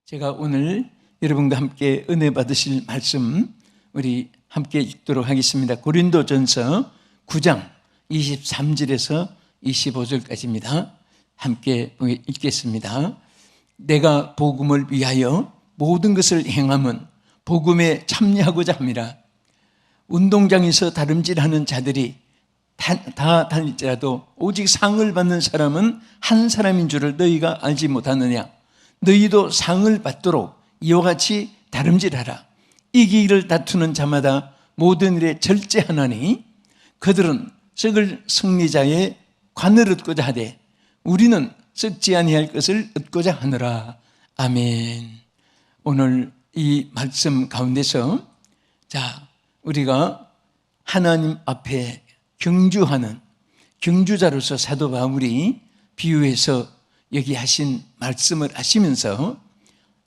제가 오늘 여러분과 함께 은혜 받으실 말씀 우리 함께 읽도록 하겠습니다. 고린도전서 9장 23절에서 25절까지입니다. 함께 읽겠습니다. 내가 복음을 위하여 모든 것을 행함은 복음에 참여하고자 함이라. 운동장에서 다름질하는 자들이 다 다닐지라도 오직 상을 받는 사람은 한 사람인 줄을 너희가 알지 못하느냐. 너희도 상을 받도록 이와 같이 다름질하라. 이기기를 다투는 자마다 모든 일에 절제하나니 그들은 썩을 승리자의 관을 얻고자 하되 우리는 썩지 아니할 것을 얻고자 하느라. 아멘. 오늘 이 말씀 가운데서 우리가 하나님 앞에 경주하는 경주자로서 사도 바울이 비유해서 여기 하신 말씀을 하시면서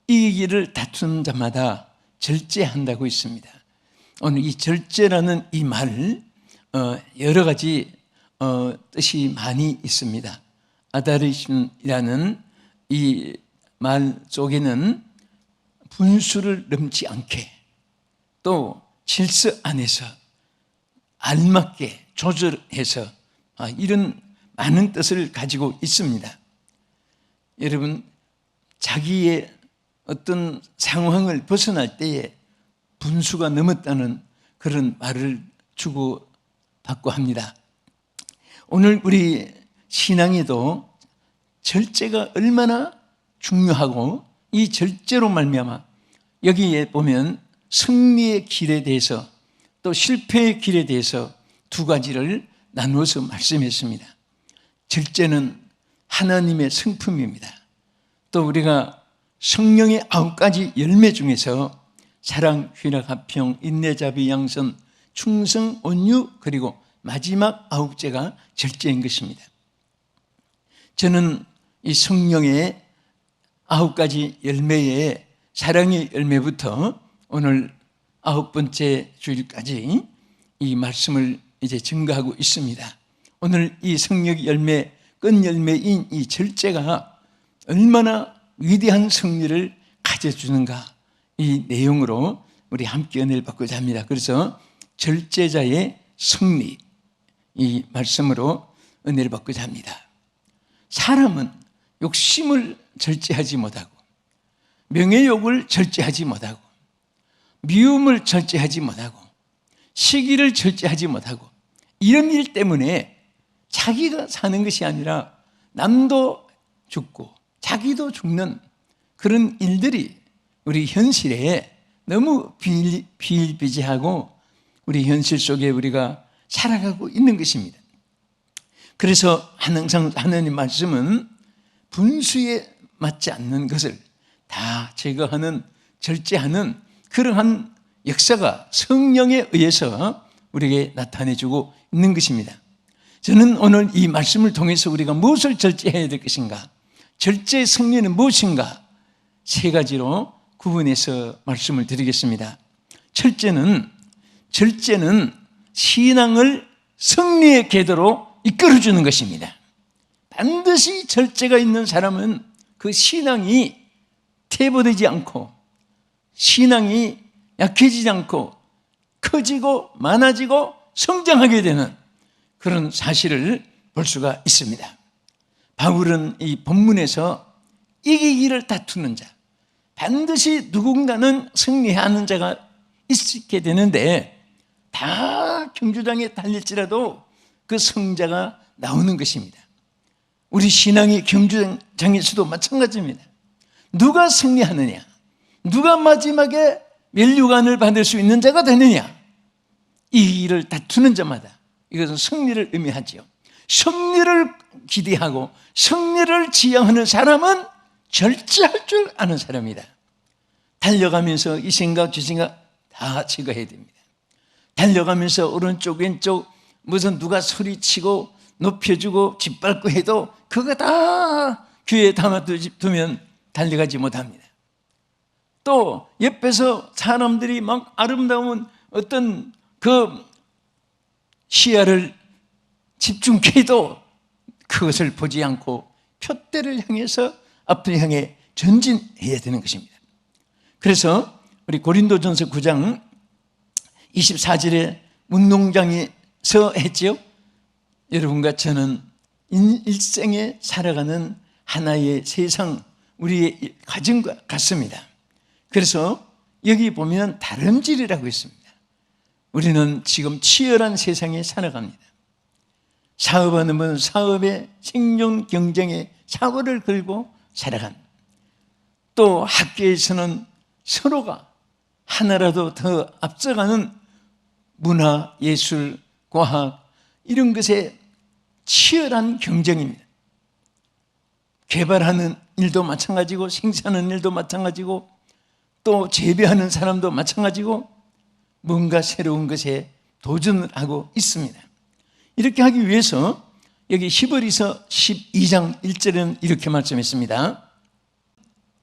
이기기를 다투는 자마다 절제한다고 있습니다. 오늘 이 절제라는 이 말 여러 가지 뜻이 많이 있습니다. 아다르심이라는 이 말 속에는 분수를 넘지 않게 또 질서 안에서 알맞게 조절해서 이런 많은 뜻을 가지고 있습니다. 여러분, 자기의 어떤 상황을 벗어날 때에 분수가 넘었다는 그런 말을 주고받고 합니다. 오늘 우리 신앙에도 절제가 얼마나 중요하고 이 절제로 말미암아 여기에 보면 승리의 길에 대해서 또 실패의 길에 대해서 두 가지를 나누어서 말씀했습니다. 절제는 하나님의 성품입니다. 또 우리가 성령의 9가지 열매 중에서 사랑, 희락, 화평, 인내, 자비, 양선, 충성, 온유, 그리고 마지막 9제가 절제인 것입니다. 저는 이 성령의 9가지 열매의 사랑의 열매부터 오늘 9번째 주일까지 이 말씀을 이제 증거하고 있습니다. 오늘 이 성령 열매, 끈 열매인 이 절제가 얼마나 위대한 승리를 가져주는가, 이 내용으로 우리 함께 은혜를 받고자 합니다. 그래서 절제자의 승리, 이 말씀으로 은혜를 받고자 합니다. 사람은 욕심을 절제하지 못하고 명예욕을 절제하지 못하고 미움을 절제하지 못하고 시기를 절제하지 못하고 이런 일 때문에 자기가 사는 것이 아니라 남도 죽고 자기도 죽는 그런 일들이 우리 현실에 너무 비일비재하고 우리 현실 속에 우리가 살아가고 있는 것입니다. 그래서 항상 하나님 말씀은 분수에 맞지 않는 것을 다 제거하는, 절제하는 그러한 역사가 성령에 의해서 우리에게 나타내주고 있는 것입니다. 저는 오늘 이 말씀을 통해서 우리가 무엇을 절제해야 될 것인가, 절제의 승리는 무엇인가, 세 가지로 구분해서 말씀을 드리겠습니다. 절제는 신앙을 승리의 궤도로 이끌어주는 것입니다. 반드시 절제가 있는 사람은 그 신앙이 퇴보되지 않고 신앙이 약해지지 않고 커지고 많아지고 성장하게 되는 그런 사실을 볼 수가 있습니다. 바울은 이 본문에서 이기기를 다투는 자, 반드시 누군가는 승리하는 자가 있게 되는데 다 경주장에 달릴지라도 그 승자가 나오는 것입니다. 우리 신앙의 경주장에서도 마찬가지입니다. 누가 승리하느냐, 누가 마지막에 면류관을 받을 수 있는 자가 되느냐, 이 일을 다투는 자마다 이것은 승리를 의미하지요. 승리를 기대하고 승리를 지향하는 사람은 절제할 줄 아는 사람이다. 달려가면서 이 생각 저 생각 다 제거해야 됩니다. 달려가면서 오른쪽 왼쪽 무슨 누가 소리치고 높여주고 짓밟고 해도 그거 다 귀에 담아두면 달려가지 못합니다. 또 옆에서 사람들이 막 아름다운 어떤 그 시야를 집중해도 그것을 보지 않고 표대를 향해서 앞을 향해 전진해야 되는 것입니다. 그래서 우리 고린도전서 9장 24절에 운동장에서 했지요. 여러분과 저는 일생에 살아가는 하나의 세상, 우리의 가정과 같습니다. 그래서 여기 보면 다름질이라고 있습니다. 우리는 지금 치열한 세상에 살아갑니다. 사업하는 분은 사업의 생존 경쟁에 사고를 걸고 살아갑니다. 또 학교에서는 서로가 하나라도 더 앞서가는 문화, 예술, 과학 이런 것에 치열한 경쟁입니다. 개발하는 일도 마찬가지고 생산하는 일도 마찬가지고 또 재배하는 사람도 마찬가지고 뭔가 새로운 것에 도전을 하고 있습니다. 이렇게 하기 위해서 여기 히브리서 12장 1절에는 이렇게 말씀했습니다.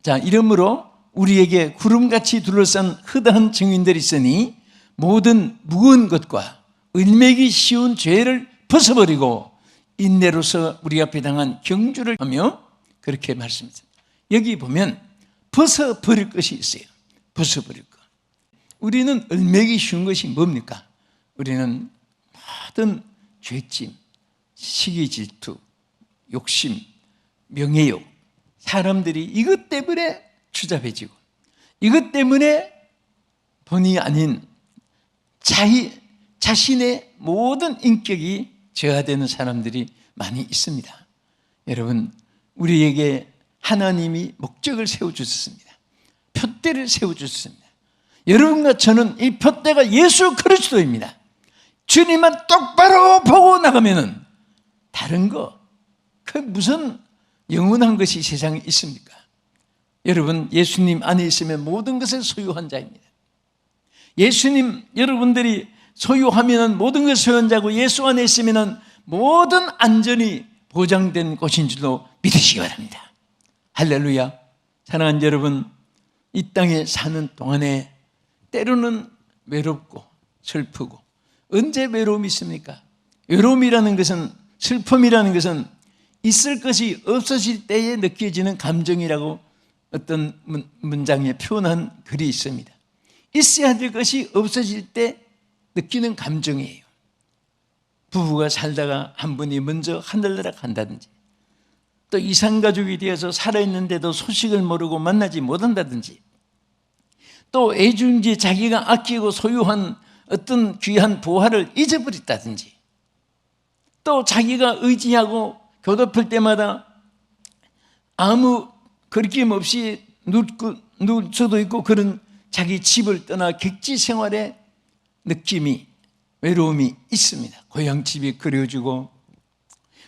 자, 이러므로 우리에게 구름같이 둘러싼 흐다한 증인들이 있으니 모든 무거운 것과 을매기 쉬운 죄를 벗어버리고 인내로서 우리 앞에 당한 경주를 하며 그렇게 말씀했습니다. 여기 보면 벗어버릴 것이 있어요. 벗어버릴 것. 우리는 을매기 쉬운 것이 뭡니까? 우리는 모든 죄짐, 시기 질투, 욕심, 명예욕, 사람들이 이것 때문에 추잡해지고 이것 때문에 본의 아닌 자신의 모든 인격이 저하되는 사람들이 많이 있습니다. 여러분, 우리에게 하나님이 목적을 세워주셨습니다. 푯대를 세워주셨습니다. 여러분과 저는 이 푯대가 예수 그리스도입니다. 주님만 똑바로 보고 나가면은 다른 거, 그 무슨 영원한 것이 세상에 있습니까? 여러분, 예수님 안에 있으면 모든 것을 소유한 자입니다. 예수님, 여러분들이 소유하면 모든 것을 소유한 자고 예수 안에 있으면 모든 안전이 보장된 곳인 줄로 믿으시기 바랍니다. 할렐루야. 사랑하는 여러분, 이 땅에 사는 동안에 때로는 외롭고 슬프고, 언제 외로움이 있습니까? 외로움이라는 것은, 슬픔이라는 것은 있을 것이 없어질 때에 느껴지는 감정이라고 어떤 문장에 표현한 글이 있습니다. 있어야 될 것이 없어질 때 느끼는 감정이에요. 부부가 살다가 한 분이 먼저 하늘나라 간다든지, 또 이산가족이 되어서 살아있는데도 소식을 모르고 만나지 못한다든지, 또 애중지 자기가 아끼고 소유한 어떤 귀한 보화를 잊어버렸다든지, 또 자기가 의지하고 교도플 때마다 아무 거리낌 없이 누울 수도 있고 그런 자기 집을 떠나 객지 생활의 느낌이, 외로움이 있습니다. 고향집이 그리워지고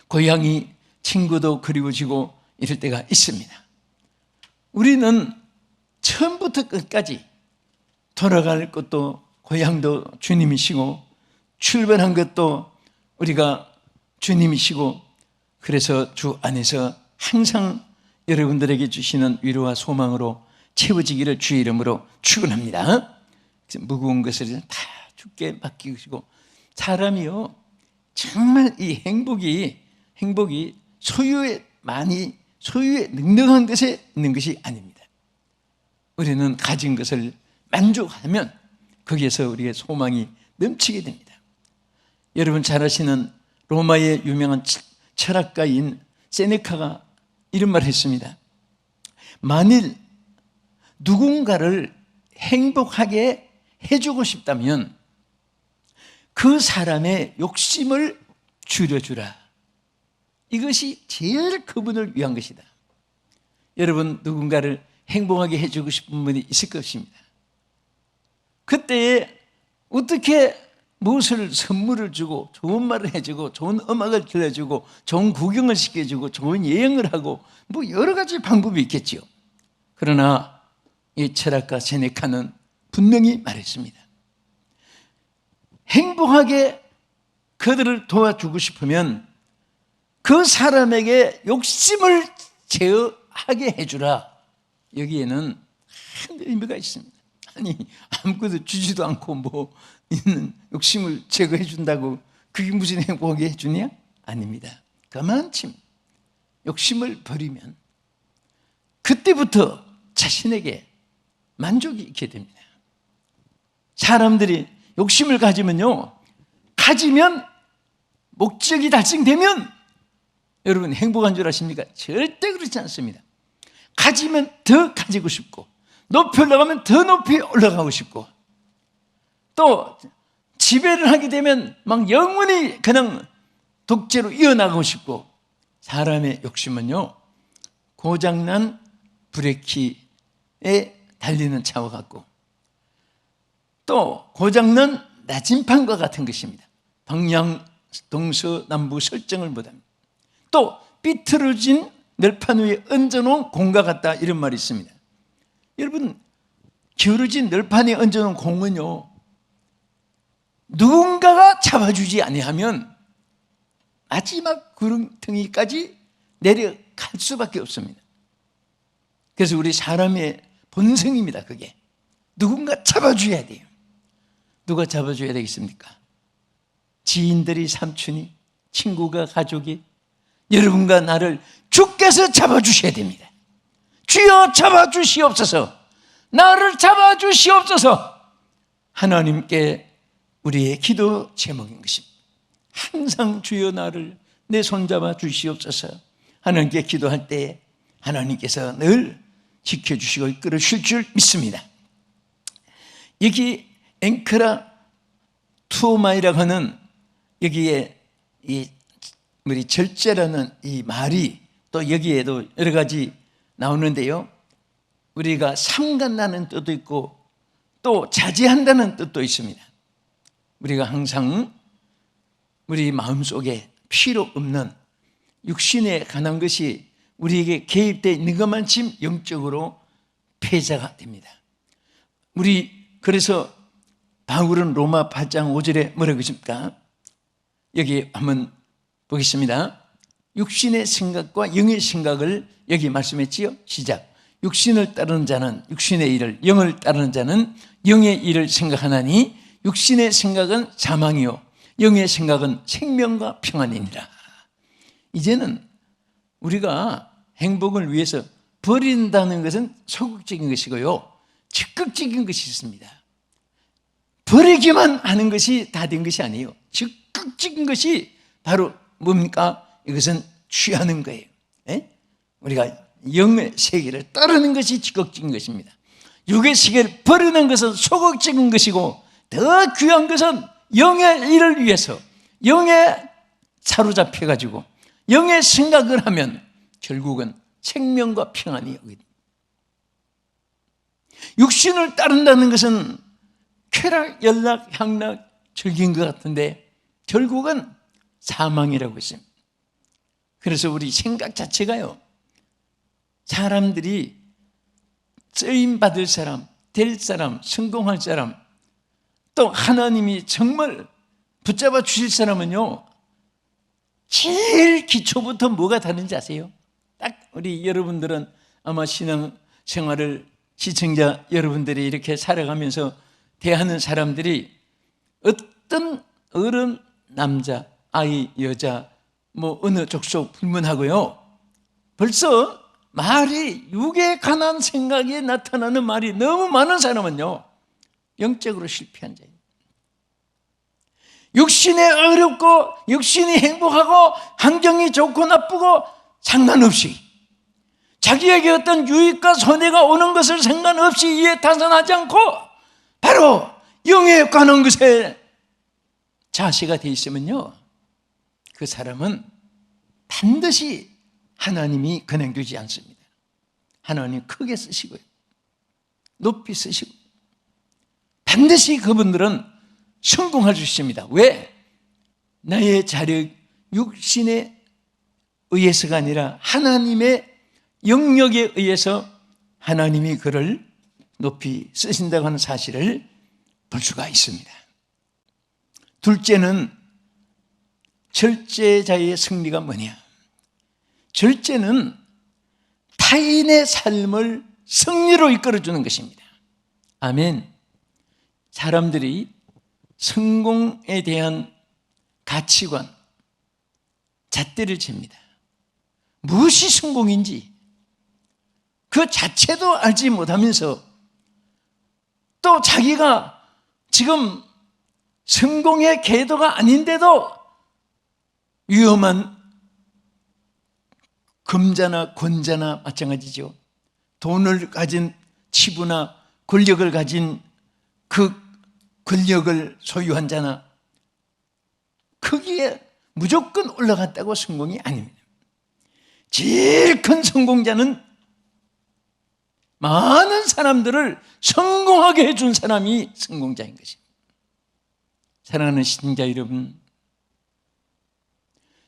고향이 친구도 그리워지고 이럴 때가 있습니다. 우리는 처음부터 끝까지 돌아갈 것도 고향도 주님이시고 출발한 것도 우리가 주님이시고, 그래서 주 안에서 항상 여러분들에게 주시는 위로와 소망으로 채워지기를 주의 이름으로 축원합니다. 무거운 것을 다 주께 맡기시고, 사람이요 정말 이 행복이 소유에 능력한 것에 있는 것이 아닙니다. 우리는 가진 것을 만족하면 거기에서 우리의 소망이 넘치게 됩니다. 여러분 잘 아시는 로마의 유명한 철학가인 세네카가 이런 말을 했습니다. 만일 누군가를 행복하게 해주고 싶다면 그 사람의 욕심을 줄여주라. 이것이 제일 그분을 위한 것이다. 여러분, 누군가를 행복하게 해주고 싶은 분이 있을 것입니다. 그때에 어떻게 무엇을 선물을 주고 좋은 말을 해주고 좋은 음악을 들려주고 좋은 구경을 시켜주고 좋은 여행을 하고 뭐 여러 가지 방법이 있겠지요. 그러나 이 철학가 세네카는 분명히 말했습니다. 행복하게 그들을 도와주고 싶으면 그 사람에게 욕심을 제어하게 해주라. 여기에는 큰 의미가 있습니다. 아니, 아무것도 주지도 않고 뭐 있는 욕심을 제거해 준다고 그게 무슨 행복하게 해주냐? 아닙니다. 그만큼 욕심을 버리면 그때부터 자신에게 만족이 있게 됩니다. 사람들이 욕심을 가지면요, 가지면 목적이 달성되면 여러분 행복한 줄 아십니까? 절대 그렇지 않습니다. 가지면 더 가지고 싶고, 높이 올라가면 더 높이 올라가고 싶고, 또 지배를 하게 되면 막 영원히 그냥 독재로 이어나가고 싶고, 사람의 욕심은요, 고장난 브레이크에 달리는 차와 같고, 또 고장난 나침판과 같은 것입니다. 방향 동서남북 설정을 못합니다. 또 삐뚤어진 널판 위에 얹어놓은 공과 같다, 이런 말이 있습니다. 여러분, 기울어진 널판에 얹어놓은 공은요, 누군가가 잡아주지 아니하면 마지막 구름텅이까지 내려갈 수밖에 없습니다. 그래서 우리 사람의 본성입니다. 그게 누군가 잡아줘야 돼요. 누가 잡아줘야 되겠습니까? 지인들이, 삼촌이, 친구가, 가족이, 여러분과 나를 주께서 잡아주셔야 됩니다. 주여 잡아주시옵소서, 나를 잡아주시옵소서. 하나님께 우리의 기도 제목인 것입니다. 항상 주여 나를 내 손잡아 주시옵소서. 하나님께 기도할 때 하나님께서 늘 지켜주시고 이끌어 주실 줄 믿습니다. 여기 앵크라 투오마이라고 하는 여기에 이 우리 절제라는 이 말이 또 여기에도 여러 가지 나오는데요, 우리가 삼간다는 뜻도 있고 또 자제한다는 뜻도 있습니다. 우리가 항상 우리 마음속에 필요 없는 육신에 관한 것이 우리에게 개입되어 있는 것만큼 영적으로 폐자가 됩니다. 그래서 바울은 로마 8장 5절에 뭐라고 했습니까? 여기 한번 보겠습니다. 육신의 생각과 영의 생각을 여기 말씀했지요. 시작. 육신을 따르는 자는 육신의 일을, 영을 따르는 자는 영의 일을 생각하나니 육신의 생각은 사망이요 영의 생각은 생명과 평안이니라. 이제는 우리가 행복을 위해서 버린다는 것은 소극적인 것이고요, 적극적인 것이 있습니다. 버리기만 하는 것이 다 된 것이 아니에요. 적극적인 것이 바로 뭡니까? 이것은 취하는 거예요. 우리가 영의 세계를 따르는 것이 적극적인 것입니다. 육의 세계를 버리는 것은 소극적인 것이고, 더 귀한 것은 영의 일을 위해서 영에 사로잡혀가지고 영의 생각을 하면 결국은 생명과 평안이 오게 됩니다. 육신을 따른다는 것은 쾌락, 연락, 향락, 즐긴 것 같은데 결국은 사망이라고 했습니다. 그래서 우리 생각 자체가요, 사람들이 쓰임받을 사람, 될 사람, 성공할 사람, 또 하나님이 정말 붙잡아 주실 사람은요, 제일 기초부터 뭐가 다른지 아세요? 딱 우리 여러분들은 아마 신앙생활을, 시청자 여러분들이 이렇게 살아가면서 대하는 사람들이 어떤 어른, 남자, 아이, 여자, 뭐 어느 족속 불문하고요, 벌써 말이 육에 관한 생각이 나타나는 말이 너무 많은 사람은요, 영적으로 실패한 자입니다. 육신에 어렵고 육신이 행복하고 환경이 좋고 나쁘고 상관없이, 자기에게 어떤 유익과 손해가 오는 것을 상관없이 이에 타산하지 않고 바로 영에 관한 것에 자세가 되어 있으면요, 그 사람은 반드시 하나님이 그냥 두지 않습니다. 하나님 크게 쓰시고요, 높이 쓰시고 반드시 그분들은 성공할 수 있습니다. 왜? 나의 자력, 육신에 의해서가 아니라 하나님의 영역에 의해서 하나님이 그를 높이 쓰신다고 하는 사실을 볼 수가 있습니다. 둘째는 절제자의 승리가 뭐냐? 절제는 타인의 삶을 승리로 이끌어주는 것입니다. 아멘. 사람들이 성공에 대한 가치관, 잣대를 잽니다. 무엇이 성공인지, 그 자체도 알지 못하면서 또 자기가 지금 성공의 궤도가 아닌데도 위험한 금자나 권자나 마찬가지죠. 돈을 가진 치부나 권력을 가진 그 권력을 소유한 자나 거기에 무조건 올라갔다고 성공이 아닙니다. 제일 큰 성공자는 많은 사람들을 성공하게 해준 사람이 성공자인 것입니다. 사랑하는 시청자 여러분,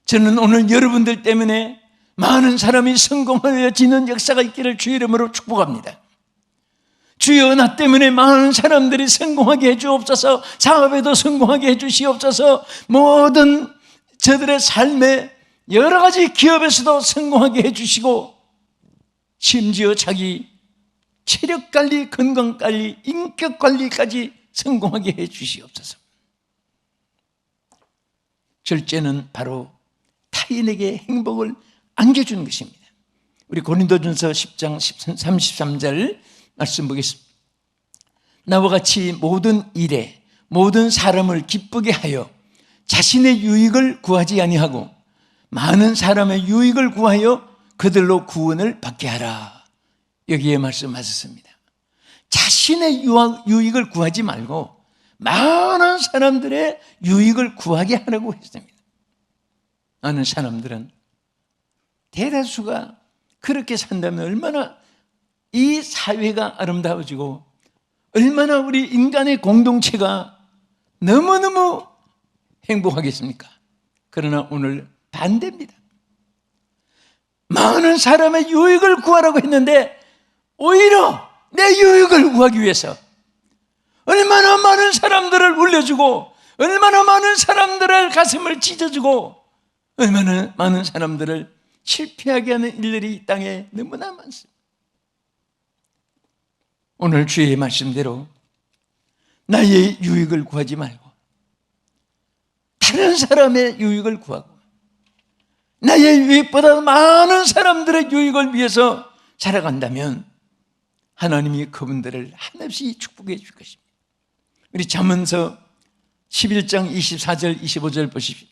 저는 오늘 여러분들 때문에 많은 사람이 성공하여지는 역사가 있기를 주의 이름으로 축복합니다. 주여, 나 때문에 많은 사람들이 성공하게 해주옵소서, 사업에도 성공하게 해주시옵소서, 모든 저들의 삶에 여러 가지 기업에서도 성공하게 해주시고, 심지어 자기 체력관리, 건강관리, 인격관리까지 성공하게 해주시옵소서. 절제는 바로 타인에게 행복을 안겨주는 것입니다. 우리 고린도전서 10장 33절 말씀 보겠습니다. 나와 같이 모든 일에 모든 사람을 기쁘게 하여 자신의 유익을 구하지 아니하고 많은 사람의 유익을 구하여 그들로 구원을 받게 하라. 여기에 말씀하셨습니다. 자신의 유익을 구하지 말고 많은 사람들의 유익을 구하게 하라고 했습니다. 많은 사람들은 대다수가 그렇게 산다면 얼마나 이 사회가 아름다워지고 얼마나 우리 인간의 공동체가 너무너무 행복하겠습니까? 그러나 오늘 반대입니다. 많은 사람의 유익을 구하라고 했는데 오히려 내 유익을 구하기 위해서 얼마나 많은 사람들을 울려주고 얼마나 많은 사람들을 가슴을 찢어주고 얼마나 많은 사람들을 실패하게 하는 일들이 이 땅에 너무나 많습니다. 오늘 주의 말씀대로 나의 유익을 구하지 말고 다른 사람의 유익을 구하고 나의 유익보다 많은 사람들의 유익을 위해서 살아간다면 하나님이 그분들을 한없이 축복해 줄 것입니다. 우리 잠언서 11장 24절 25절 보십시오.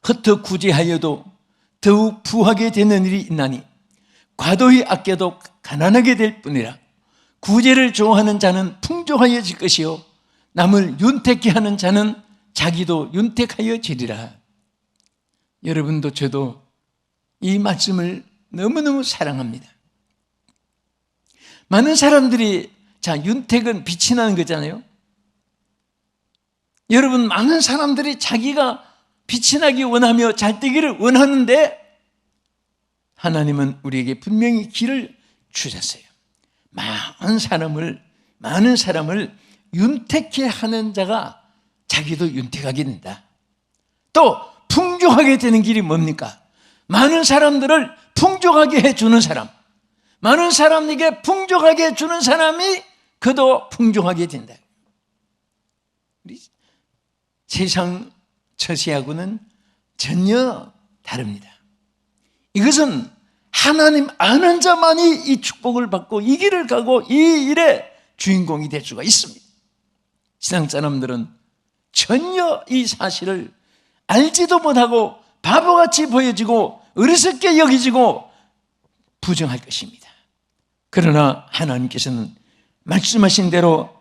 흩어 구제하여도 더욱 부하게 되는 일이 있나니 과도히 아껴도 가난하게 될 뿐이라. 구제를 좋아하는 자는 풍족하여질 것이요 남을 윤택케 하는 자는 자기도 윤택하여지리라. 여러분도 저도 이 말씀을 너무너무 사랑합니다. 많은 사람들이 윤택은 빛이 나는 거잖아요. 여러분, 많은 사람들이 자기가 빛이 나기 원하며 잘 되기를 원하는데 하나님은 우리에게 분명히 길을 주셨어요. 많은 사람을 윤택케 하는 자가 자기도 윤택하게 된다. 또 풍족하게 되는 길이 뭡니까? 많은 사람들을 풍족하게 해주는 사람, 많은 사람에게 풍족하게 해주는 사람이 그도 풍족하게 된다. 우리 세상 처세하고는 전혀 다릅니다. 이것은 하나님 아는 자만이 이 축복을 받고 이 길을 가고 이 일의 주인공이 될 수가 있습니다. 신앙 사람들은 전혀 이 사실을 알지도 못하고 바보같이 보여지고 어리석게 여기지고 부정할 것입니다. 그러나 하나님께서는 말씀하신 대로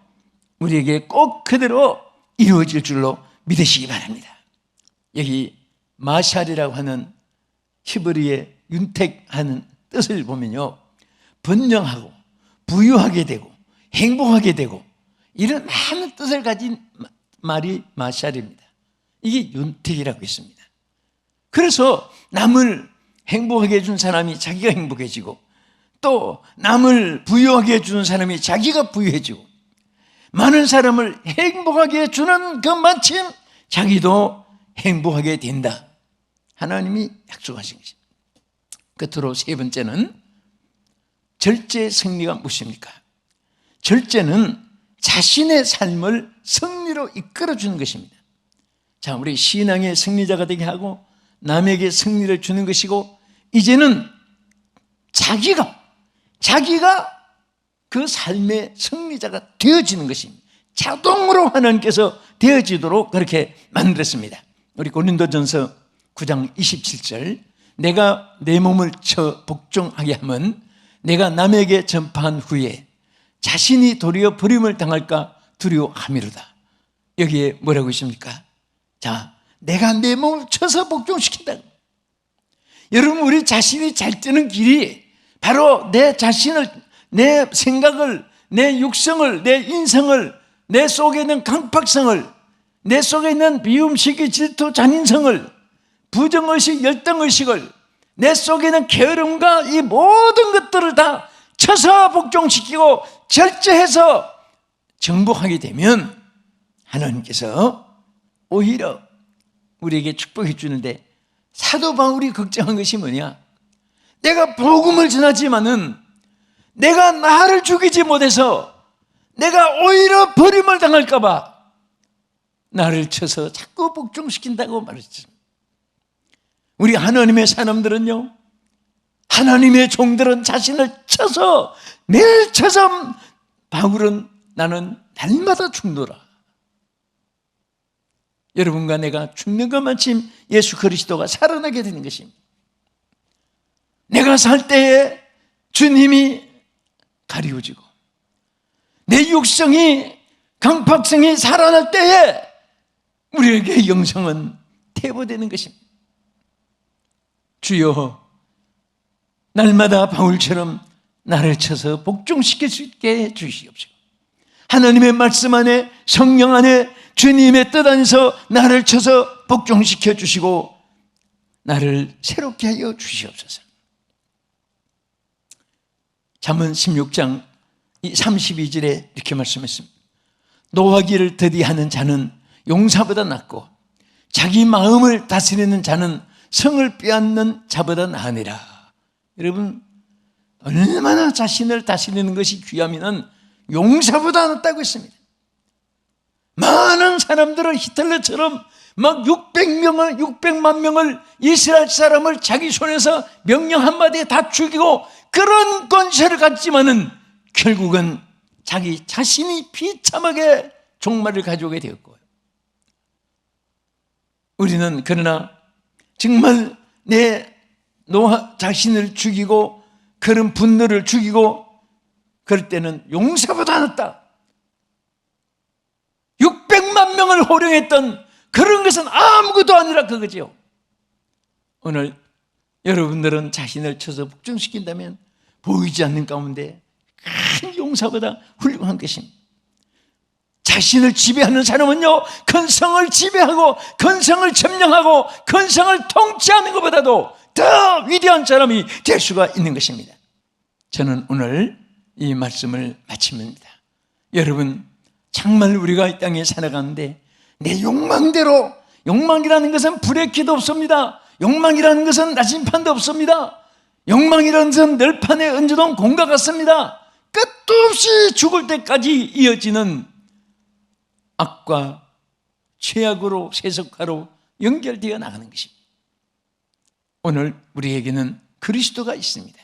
우리에게 꼭 그대로 이루어질 줄로 믿으시기 바랍니다. 여기 마샬이라고 하는 히브리의 윤택하는 뜻을 보면요, 번영하고 부유하게 되고 행복하게 되고 이런 많은 뜻을 가진 말이 마샬입니다. 이게 윤택이라고 있습니다. 그래서 남을 행복하게 해준 사람이 자기가 행복해지고 또 남을 부유하게 해주는 사람이 자기가 부유해지고 많은 사람을 행복하게 해주는 그 마침 자기도 행복하게 된다. 하나님이 약속하신 것입니다. 끝으로 세 번째는 절제 승리가 무엇입니까? 절제는 자신의 삶을 승리로 이끌어주는 것입니다. 자, 우리 신앙의 승리자가 되게 하고 남에게 승리를 주는 것이고 이제는 자기가 자기가 그 삶의 승리자가 되어지는 것입니다. 자동으로 하나님께서 되어지도록 그렇게 만들었습니다. 우리 고린도전서 9장 27절, 내가 내 몸을 쳐 복종하게 하면 내가 남에게 전파한 후에 자신이 도리어 버림을 당할까 두려워함이로다. 여기에 뭐라고 있습니까? 자, 내가 내 몸을 쳐서 복종시킨다. 여러분, 우리 자신이 잘 뜨는 길이 바로 내 자신을, 내 생각을, 내 육성을, 내 인성을, 내 속에 있는 강팍성을, 내 속에 있는 미움, 시기, 질투, 잔인성을, 부정의식, 열등의식을, 내 속에 있는 게으름과 이 모든 것들을 다 쳐서 복종시키고 절제해서 정복하게 되면 하나님께서 오히려 우리에게 축복해 주는데, 사도 바울이 걱정한 것이 뭐냐? 내가 복음을 전하지만은 내가 나를 죽이지 못해서 내가 오히려 버림을 당할까 봐 나를 쳐서 자꾸 복종시킨다고 말했죠. 우리 하나님의 사람들은요, 하나님의 종들은 자신을 쳐서, 매일 쳐서, 바울은 나는 날마다 죽노라. 여러분과 내가 죽는 것만큼 예수 그리스도가 살아나게 되는 것입니다. 내가 살 때에 주님이 가리워지고 내 육성이, 강팍성이 살아날 때에 우리에게 영성은 태보되는 것입니다. 주여, 날마다 바울처럼 나를 쳐서 복종시킬 수 있게 해 주시옵소서. 하나님의 말씀 안에, 성령 안에, 주님의 뜻 안에서 나를 쳐서 복종시켜 주시고 나를 새롭게 하여 주시옵소서. 잠언 16장 32절에 이렇게 말씀했습니다. 노하기를 더디하는 자는 용사보다 낫고 자기 마음을 다스리는 자는 성을 빼앗는 자보다 나으니라. 여러분, 얼마나 자신을 다스리는 것이 귀하면 용사보다 낫다고 했습니다. 많은 사람들은 히틀러처럼 막 600만 명을, 이스라엘 사람을 자기 손에서 명령 한마디에 다 죽이고 그런 권세를 갖지만은 결국은 자기 자신이 비참하게 종말을 가져오게 되었고요. 우리는 그러나 정말 내 자신을 죽이고 그런 분노를 죽이고 그럴 때는 용사보다 낫다. 600만 명을 호령했던 그런 것은 아무것도 아니라 그거죠. 오늘 여러분들은 자신을 쳐서 복종시킨다면 보이지 않는 가운데 큰 용사보다 훌륭한 것입니다. 자신을 지배하는 사람은요, 근성을 지배하고 근성을 점령하고 근성을 통치하는 것보다도 더 위대한 사람이 될 수가 있는 것입니다. 저는 오늘 이 말씀을 마칩니다. 여러분, 정말 우리가 이 땅에 살아가는데 내 욕망대로, 욕망이라는 것은 브레이크도 없습니다. 욕망이라는 것은 나침판도 없습니다. 욕망이라는 것은 널판에 얹어놓은 공과 같습니다. 끝도 없이 죽을 때까지 이어지는 악과 최악으로, 세속화로 연결되어 나가는 것입니다. 오늘 우리에게는 그리스도가 있습니다.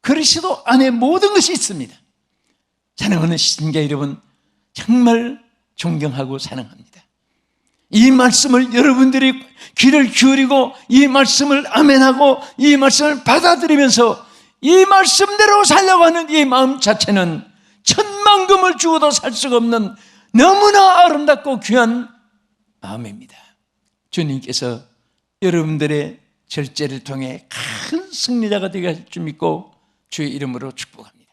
그리스도 안에 모든 것이 있습니다. 사랑하는 시청자 여러분, 정말 존경하고 사랑합니다. 이 말씀을 여러분들이 귀를 기울이고 이 말씀을 아멘하고 이 말씀을 받아들이면서 이 말씀대로 살려고 하는 이 마음 자체는 천만금을 주어도 살 수가 없는 너무나 아름답고 귀한 마음입니다. 주님께서 여러분들의 절제를 통해 큰 승리자가 되게 할 줄 믿고 주의 이름으로 축복합니다.